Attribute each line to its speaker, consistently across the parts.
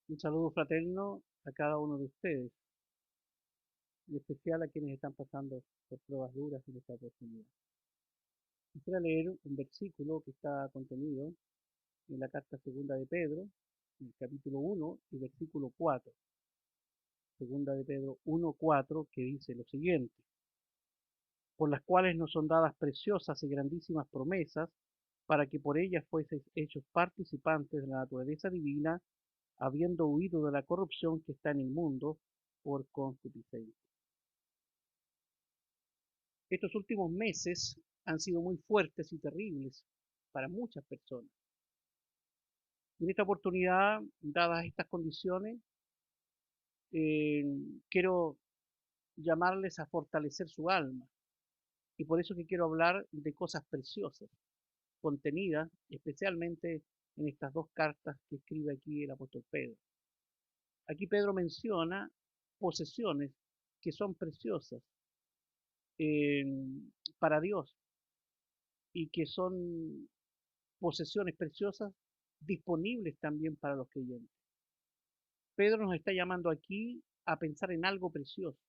Speaker 1: Un saludo fraterno a cada uno de ustedes, en especial a quienes están pasando por pruebas duras en esta oportunidad. Quisiera leer un versículo que está contenido en la carta segunda de Pedro, en el capítulo 1 y versículo 4. Segunda de Pedro 1:4, que dice lo siguiente: por las cuales nos son dadas preciosas y grandísimas promesas, para que por ellas fueseis hechos participantes de la naturaleza divina, habiendo huido de la corrupción que está en el mundo por concupiscencia. Estos últimos meses han sido muy fuertes y terribles para muchas personas. Y en esta oportunidad, dadas estas condiciones, eh, quiero llamarles a fortalecer su alma. Y por eso que quiero hablar de cosas preciosas, contenidas especialmente en estas dos cartas que escribe aquí el apóstol Pedro. Aquí Pedro menciona posesiones que son preciosas eh, para Dios y que son posesiones preciosas disponibles también para los creyentes. Pedro nos está llamando aquí a pensar en algo precioso,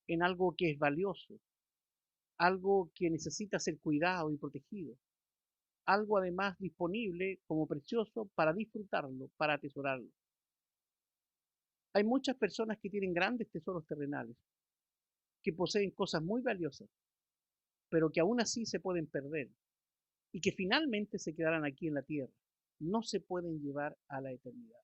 Speaker 1: en algo que es valioso, algo que necesita ser cuidado y protegido, algo además disponible como precioso para disfrutarlo, para atesorarlo. Hay muchas personas que tienen grandes tesoros terrenales, que poseen cosas muy valiosas, pero que aún así se pueden perder y que finalmente se quedarán aquí en la tierra. No se pueden llevar a la eternidad.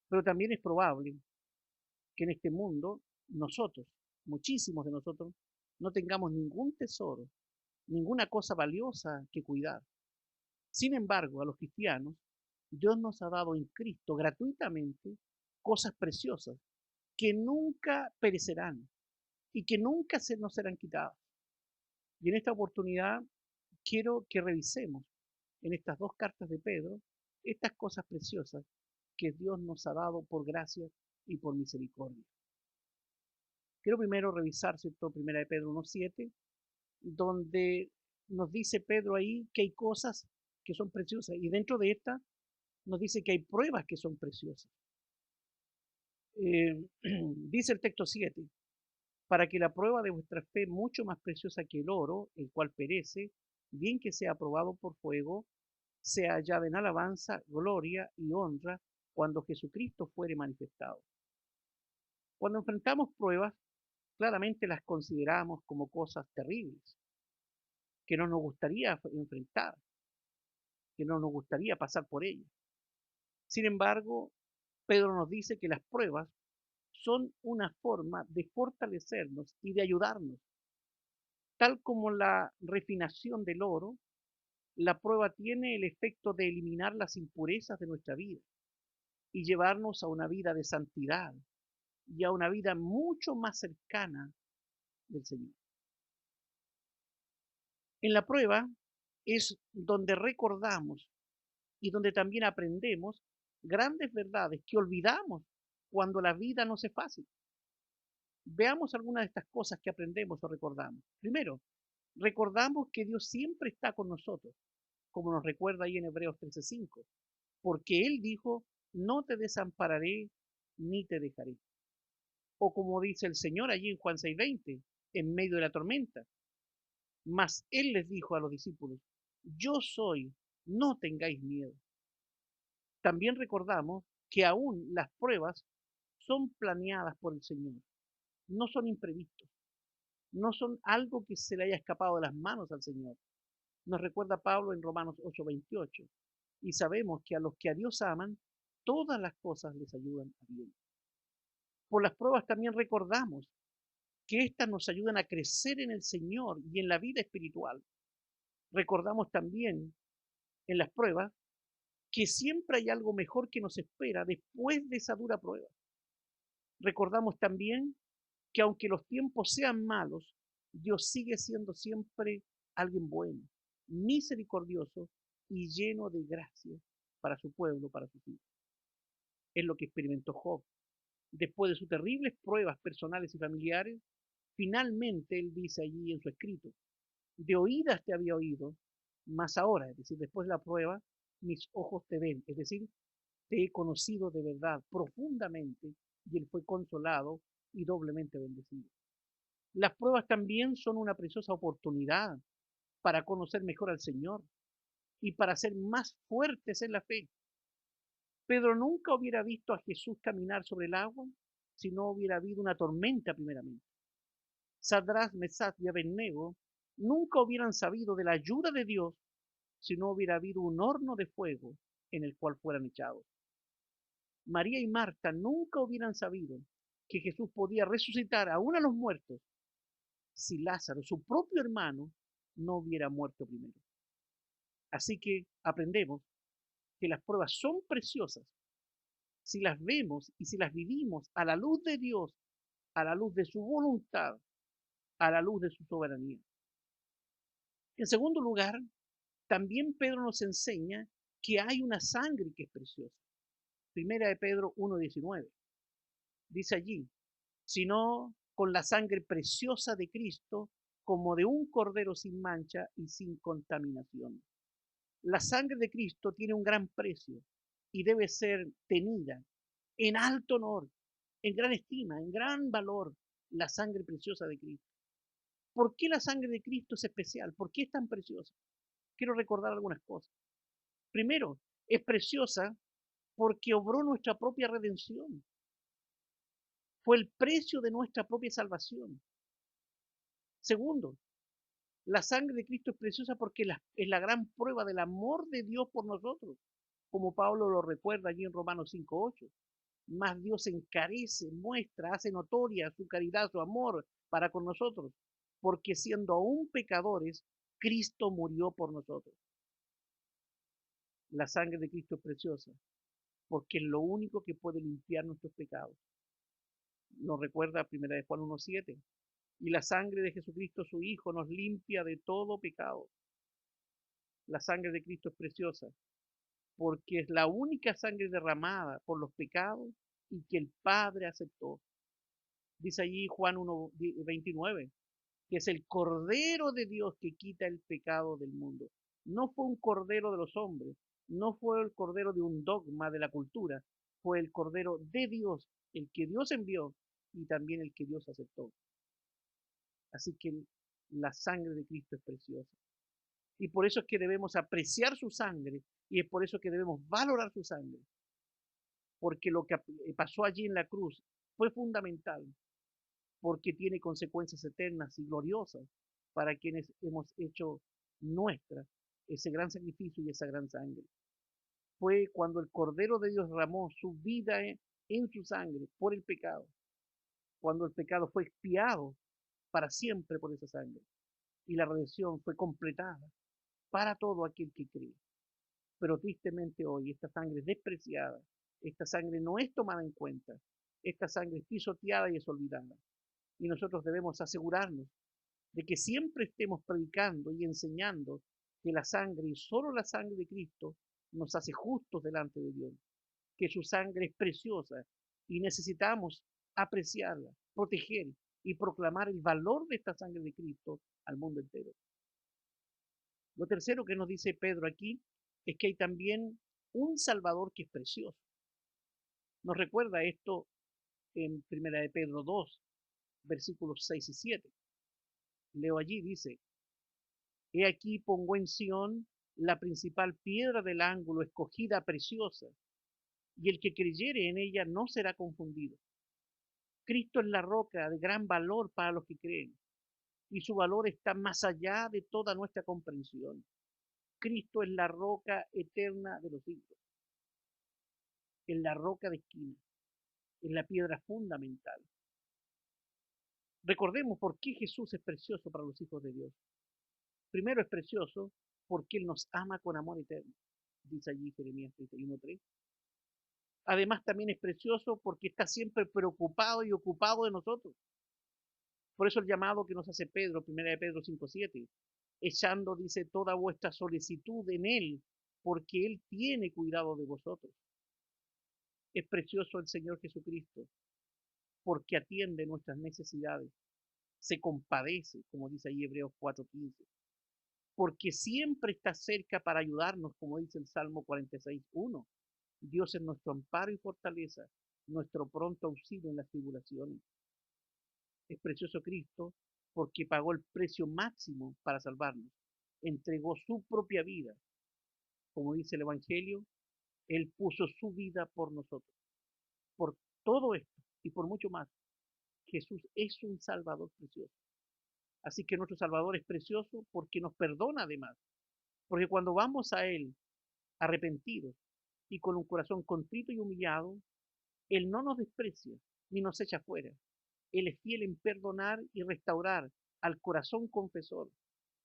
Speaker 1: Pero también es probable que en este mundo nosotros, muchísimos de nosotros, no tengamos ningún tesoro, ninguna cosa valiosa que cuidar. Sin embargo, a los cristianos, Dios nos ha dado en Cristo gratuitamente cosas preciosas que nunca perecerán y que nunca nos serán quitadas. Y en esta oportunidad quiero que revisemos en estas dos cartas de Pedro estas cosas preciosas que Dios nos ha dado por gracia y por misericordia. Quiero primero revisar, ¿cierto? Primera de Pedro 1:7, donde nos dice Pedro ahí que hay cosas que son preciosas y dentro de esta nos dice que hay pruebas que son preciosas. Dice el texto 7, para que la prueba de vuestra fe, mucho más preciosa que el oro, el cual perece, bien que sea probado por fuego, sea hallada en alabanza, gloria y honra cuando Jesucristo fuere manifestado. Cuando enfrentamos pruebas, claramente las consideramos como cosas terribles, que no nos gustaría enfrentar, que no nos gustaría pasar por ellas. Sin embargo, Pedro nos dice que las pruebas son una forma de fortalecernos y de ayudarnos. Tal como la refinación del oro, la prueba tiene el efecto de eliminar las impurezas de nuestra vida y llevarnos a una vida de santidad y a una vida mucho más cercana del Señor. En la prueba es donde recordamos y donde también aprendemos grandes verdades que olvidamos cuando la vida nos es fácil. Veamos algunas de estas cosas que aprendemos o recordamos. Primero, recordamos que Dios siempre está con nosotros, como nos recuerda ahí en Hebreos 13:5, porque Él dijo, no te desampararé ni te dejaré. O como dice el Señor allí en Juan 6:20, en medio de la tormenta, mas Él les dijo a los discípulos, yo soy, no tengáis miedo. También recordamos que aún las pruebas son planeadas por el Señor, no son imprevistos, no son algo que se le haya escapado de las manos al Señor. Nos recuerda Pablo en Romanos 8:28. Y sabemos que a los que a Dios aman, todas las cosas les ayudan a bien. Por las pruebas también recordamos que éstas nos ayudan a crecer en el Señor y en la vida espiritual. Recordamos también en las pruebas que siempre hay algo mejor que nos espera después de esa dura prueba. Recordamos también que aunque los tiempos sean malos, Dios sigue siendo siempre alguien bueno, misericordioso y lleno de gracia para su pueblo, para sus hijos. Es lo que experimentó Job. Después de sus terribles pruebas personales y familiares, finalmente él dice allí en su escrito, de oídas te había oído, mas ahora, es decir, después de la prueba, mis ojos te ven. Es decir, te he conocido de verdad profundamente, y él fue consolado y doblemente bendecido. Las pruebas también son una preciosa oportunidad para conocer mejor al Señor y para ser más fuertes en la fe. Pedro nunca hubiera visto a Jesús caminar sobre el agua si no hubiera habido una tormenta primeramente. Sadrach, Mesach y Abednego nunca hubieran sabido de la ayuda de Dios si no hubiera habido un horno de fuego en el cual fueran echados. María y Marta nunca hubieran sabido que Jesús podía resucitar aún a los muertos si Lázaro, su propio hermano, no hubiera muerto primero. Así que aprendemos que las pruebas son preciosas si las vemos y si las vivimos a la luz de Dios, a la luz de su voluntad, a la luz de su soberanía. En segundo lugar, también Pedro nos enseña que hay una sangre que es preciosa. Primera de Pedro 1:19. Dice allí, sino con la sangre preciosa de Cristo, como de un cordero sin mancha y sin contaminación. La sangre de Cristo tiene un gran precio y debe ser tenida en alto honor, en gran estima, en gran valor, la sangre preciosa de Cristo. ¿Por qué la sangre de Cristo es especial? ¿Por qué es tan preciosa? Quiero recordar algunas cosas. Primero, es preciosa porque obró nuestra propia redención. Fue el precio de nuestra propia salvación. Segundo, la sangre de Cristo es preciosa porque es la gran prueba del amor de Dios por nosotros, como Pablo lo recuerda allí en Romanos 5:8. Más Dios encarece, muestra, hace notoria su caridad, su amor para con nosotros, porque siendo aún pecadores, Cristo murió por nosotros. La sangre de Cristo es preciosa porque es lo único que puede limpiar nuestros pecados. Nos recuerda 1 de Juan 1:7. Y la sangre de Jesucristo, su Hijo, nos limpia de todo pecado. La sangre de Cristo es preciosa porque es la única sangre derramada por los pecados y que el Padre aceptó. Dice allí Juan 1:29, que es el Cordero de Dios que quita el pecado del mundo. No fue un cordero de los hombres, no fue el cordero de un dogma de la cultura, fue el Cordero de Dios, el que Dios envió y también el que Dios aceptó. Así que la sangre de Cristo es preciosa. Y por eso es que debemos apreciar su sangre y es por eso que debemos valorar su sangre. Porque lo que pasó allí en la cruz fue fundamental, porque tiene consecuencias eternas y gloriosas para quienes hemos hecho nuestra ese gran sacrificio y esa gran sangre. Fue cuando el Cordero de Dios derramó su vida en su sangre por el pecado, cuando el pecado fue expiado para siempre por esa sangre y la redención fue completada para todo aquel que cree. Pero tristemente hoy esta sangre es despreciada, esta sangre no es tomada en cuenta, esta sangre es pisoteada y es olvidada. Y nosotros debemos asegurarnos de que siempre estemos predicando y enseñando que la sangre y solo la sangre de Cristo nos hace justos delante de Dios, que su sangre es preciosa y necesitamos apreciarla, proteger y proclamar el valor de esta sangre de Cristo al mundo entero. Lo tercero que nos dice Pedro aquí es que hay también un Salvador que es precioso. Nos recuerda esto en 1 de Pedro 2, versículos 6 y 7. Leo allí, dice, he aquí pongo en Sión la principal piedra del ángulo, escogida preciosa, y el que creyere en ella no será confundido. Cristo es la roca de gran valor para los que creen, y su valor está más allá de toda nuestra comprensión. Cristo es la roca eterna de los siglos, es la roca de esquina, es la piedra fundamental. Recordemos por qué Jesús es precioso para los hijos de Dios. Primero es precioso porque Él nos ama con amor eterno, dice allí Jeremías 31:3. Además también es precioso porque está siempre preocupado y ocupado de nosotros. Por eso el llamado que nos hace Pedro, 1 de Pedro 5:7, echando, dice, toda vuestra solicitud en Él, porque Él tiene cuidado de vosotros. Es precioso el Señor Jesucristo porque atiende nuestras necesidades, se compadece, como dice ahí Hebreos 4:15, porque siempre está cerca para ayudarnos, como dice el Salmo 46:1. Dios es nuestro amparo y fortaleza, nuestro pronto auxilio en las tribulaciones. Es precioso Cristo porque pagó el precio máximo para salvarnos. Entregó su propia vida. Como dice el Evangelio, Él puso su vida por nosotros. Por todo esto y por mucho más, Jesús es un Salvador precioso. Así que nuestro Salvador es precioso porque nos perdona además. Porque cuando vamos a Él arrepentidos y con un corazón contrito y humillado, Él no nos desprecia ni nos echa fuera. Él es fiel en perdonar y restaurar al corazón confesor.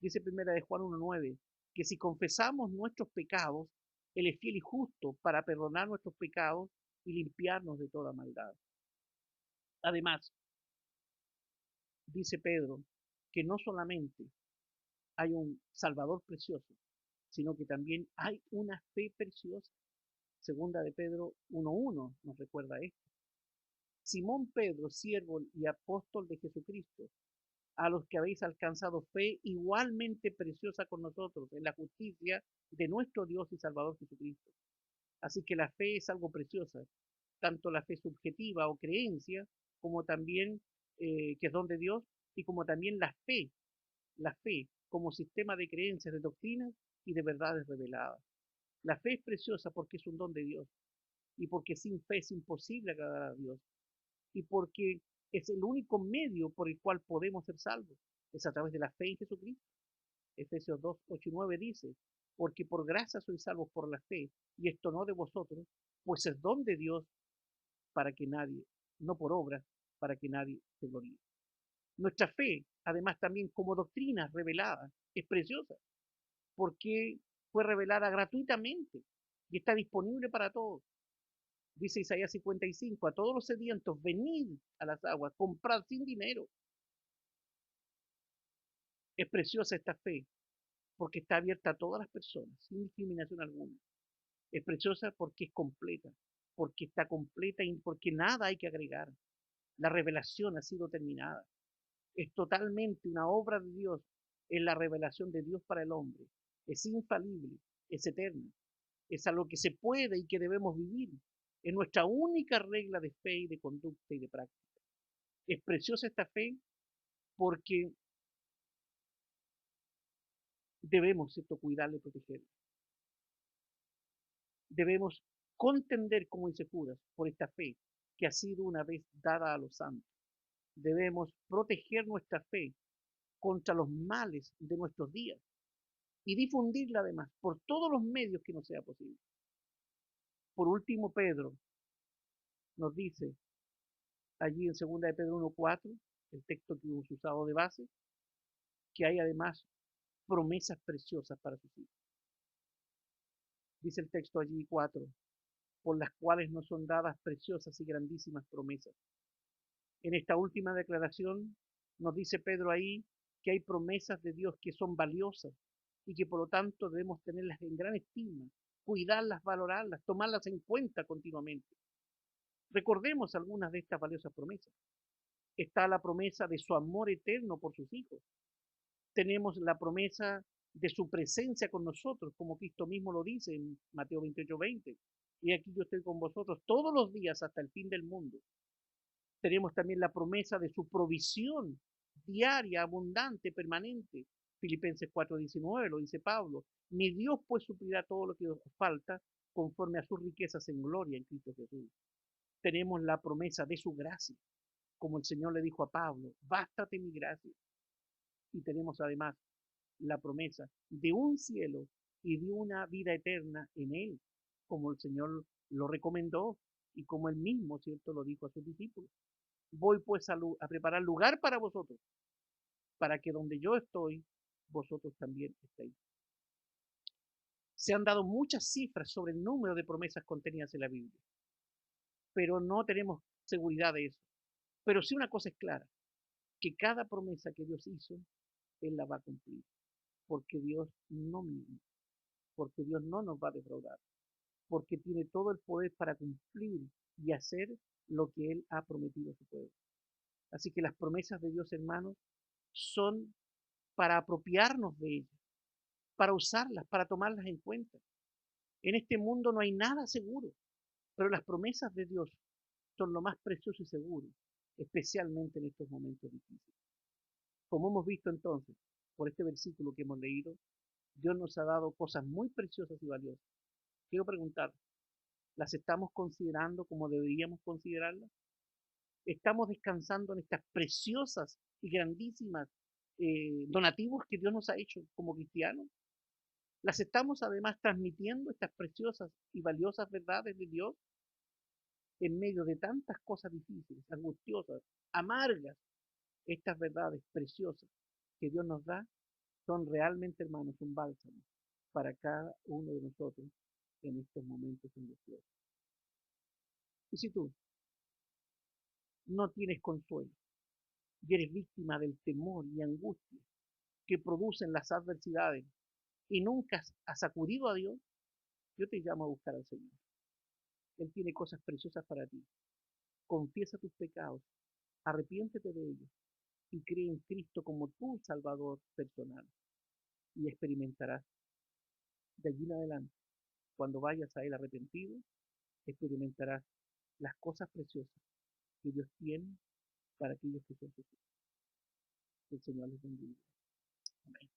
Speaker 1: Dice primera de Juan 1:9, que si confesamos nuestros pecados, Él es fiel y justo para perdonar nuestros pecados y limpiarnos de toda maldad. Además, dice Pedro, que no solamente hay un Salvador precioso, sino que también hay una fe preciosa. Segunda de Pedro 1:1 nos recuerda esto. Simón Pedro, siervo y apóstol de Jesucristo, a los que habéis alcanzado fe igualmente preciosa con nosotros en la justicia de nuestro Dios y Salvador Jesucristo. Así que la fe es algo preciosa, tanto la fe subjetiva o creencia, como también que es don de Dios, y como también la fe como sistema de creencias, de doctrinas y de verdades reveladas. La fe es preciosa porque es un don de Dios y porque sin fe es imposible agradar a Dios y porque es el único medio por el cual podemos ser salvos, es a través de la fe en Jesucristo. Efesios 2:8 y 9 dice, porque por gracia sois salvos por la fe, y esto no de vosotros, pues es don de Dios para que nadie, no por obras, para que nadie se gloríe. Nuestra fe, además también como doctrina revelada, es preciosa, porque fue revelada gratuitamente y está disponible para todos. Dice Isaías 55, a todos los sedientos, venid a las aguas, comprad sin dinero. Es preciosa esta fe, porque está abierta a todas las personas, sin discriminación alguna. Es preciosa porque es completa, porque está completa y porque nada hay que agregar. La revelación ha sido terminada. Es totalmente una obra de Dios, es la revelación de Dios para el hombre. Es infalible, es eterna, es algo que se puede y que debemos vivir. Es nuestra única regla de fe y de conducta y de práctica. Es preciosa esta fe porque debemos, ¿cierto?, cuidarla y protegerla. Debemos contender, como dice Judas, por esta fe que ha sido una vez dada a los santos. Debemos proteger nuestra fe contra los males de nuestros días y difundirla además por todos los medios que nos sea posible. Por último, Pedro nos dice allí en 2 de Pedro 1:4, el texto que hemos usado de base, que hay además promesas preciosas para sus hijos. Dice el texto allí 4, por las cuales nos son dadas preciosas y grandísimas promesas. En esta última declaración nos dice Pedro ahí que hay promesas de Dios que son valiosas y que por lo tanto debemos tenerlas en gran estima, cuidarlas, valorarlas, tomarlas en cuenta continuamente. Recordemos algunas de estas valiosas promesas. Está la promesa de su amor eterno por sus hijos. Tenemos la promesa de su presencia con nosotros, como Cristo mismo lo dice en Mateo 28:20. Y aquí yo estoy con vosotros todos los días hasta el fin del mundo. Tenemos también la promesa de su provisión diaria, abundante, permanente. Filipenses 4:19 lo dice Pablo. Mi Dios pues suplirá todo lo que os falta conforme a sus riquezas en gloria en Cristo Jesús. Tenemos la promesa de su gracia, como el Señor le dijo a Pablo, bástate mi gracia. Y tenemos además la promesa de un cielo y de una vida eterna en Él, como el Señor lo recomendó y como Él mismo, ¿cierto?, lo dijo a sus discípulos. Voy pues a preparar lugar para vosotros, para que donde yo estoy, vosotros también estéis. Se han dado muchas cifras sobre el número de promesas contenidas en la Biblia, pero no tenemos seguridad de eso. Pero sí una cosa es clara, que cada promesa que Dios hizo, Él la va a cumplir, porque Dios no miente, porque Dios no nos va a defraudar, porque tiene todo el poder para cumplir y hacer lo que Él ha prometido a su pueblo. Así que las promesas de Dios, hermanos, son para apropiarnos de ellas, para usarlas, para tomarlas en cuenta. En este mundo no hay nada seguro, pero las promesas de Dios son lo más precioso y seguro, especialmente en estos momentos difíciles. Como hemos visto entonces, por este versículo que hemos leído, Dios nos ha dado cosas muy preciosas y valiosas. Quiero preguntar, ¿las estamos considerando como deberíamos considerarlas? ¿Estamos descansando en estas preciosas y grandísimas donativos que Dios nos ha hecho como cristianos? ¿Las estamos además transmitiendo, estas preciosas y valiosas verdades de Dios, en medio de tantas cosas difíciles, angustiosas, amargas? Estas verdades preciosas que Dios nos da son realmente, hermanos, un bálsamo para cada uno de nosotros en estos momentos angustiosos. Y si tú no tienes consuelo y eres víctima del temor y angustia que producen las adversidades y nunca has acudido a Dios, yo te llamo a buscar al Señor. Él tiene cosas preciosas para ti. Confiesa tus pecados, arrepiéntete de ellos y cree en Cristo como tu Salvador personal y experimentarás de allí en adelante, cuando vayas a Él arrepentido, experimentarás las cosas preciosas que Dios tiene para aquellos que son sus hijos. Que el Señor les bendiga. Amén.